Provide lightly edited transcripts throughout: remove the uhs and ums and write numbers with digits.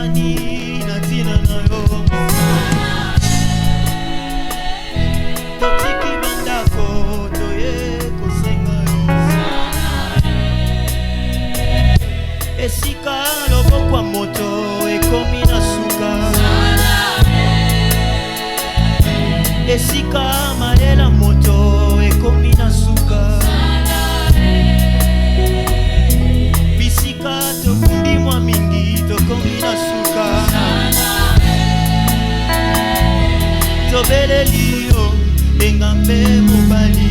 nani na tina na yo totiki bandako toye kosenga yo esika loboko ya moto ekomi na suka esika mayela moto ekomi na suka bisika tokumbi mwa mingi tokomi na suka tobeleli yo engambe mobali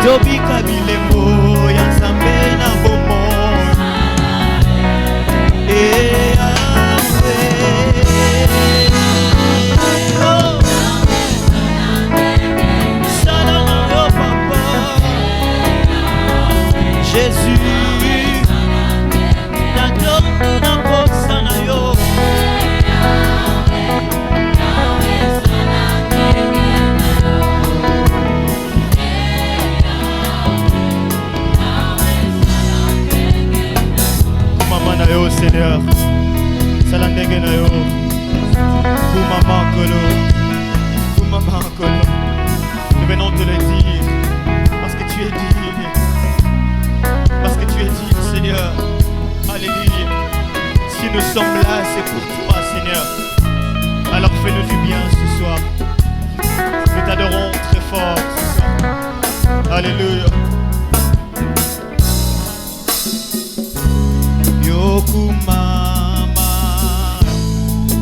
Tobika bilembo ya nzambe na bomoi sala na yo papa Jésus natongi na posa na yo Seigneur, salandenge na yo, pour maman Kolo, nous venons te le dire, parce que tu es digne, Seigneur, alléluia. Si nous sommes là, c'est pour toi, Seigneur. Alors fais-nous du bien ce soir. Nous t'adorons très fort ce soir. Alléluia. Yoku mama,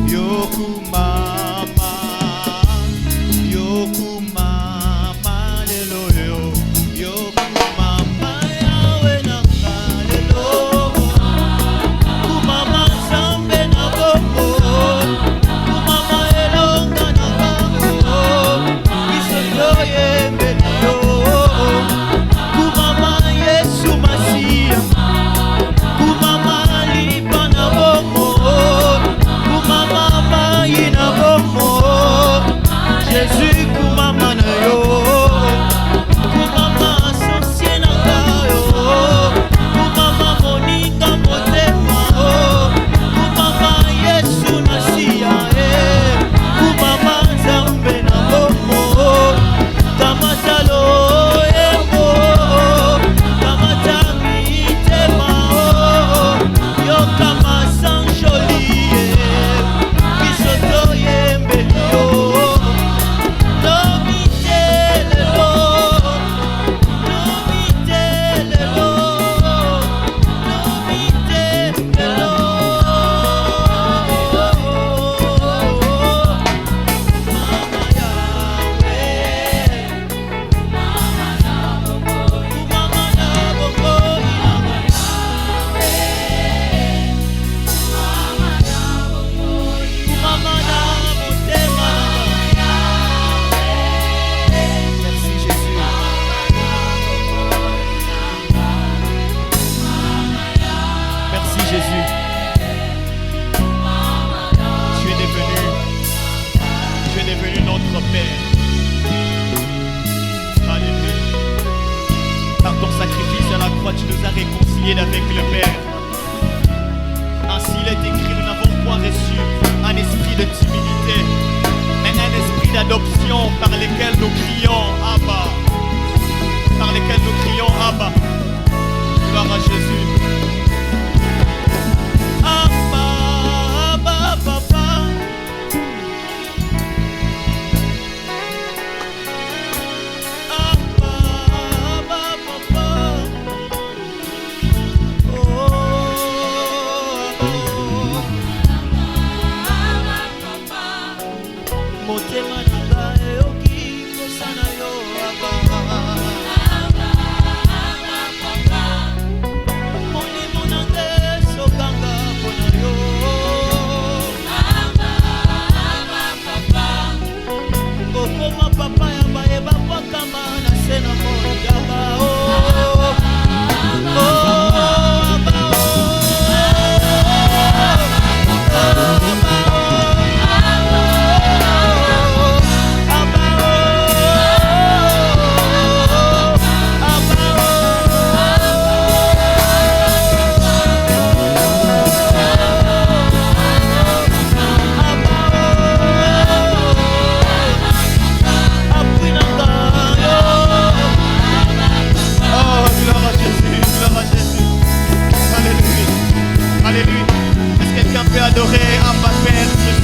yoku mama, yoku mama, lelo yo, yoku mama, yawe nanga lelo, ku mama zambe na bobo, ku mama elonga na bango, bisoto yembe yo, ku mama Yesu Masia, ku mama Jésus kumama na yo kumama associé na yo kumama moninga motema kumama Yesu Masia kumama Nzambe na bomo kamatalo emo kamata mitema yo kama sanjolie bisoto yembe yo Jésus, tu es devenu notre Père. Alléluia. Par ton sacrifice à la croix, tu nous as réconciliés avec le Père. Ainsi il est écrit, nous n'avons point reçu un esprit de timidité, mais un esprit d'adoption par lequel nous crions Abba. Par lequel nous crions Abba. Gloire à Jésus. Papa.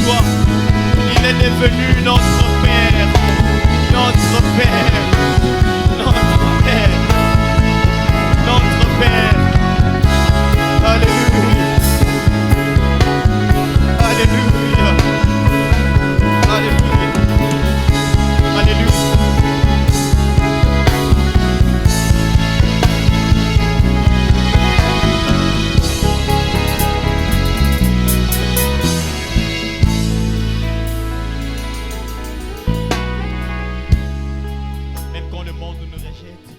toi. Il est devenu notre Père. Notre Père. Notre Père. Notre Père. Alléluia. Alléluia. Alléluia. Alléluia. Même quand le monde nous rejette,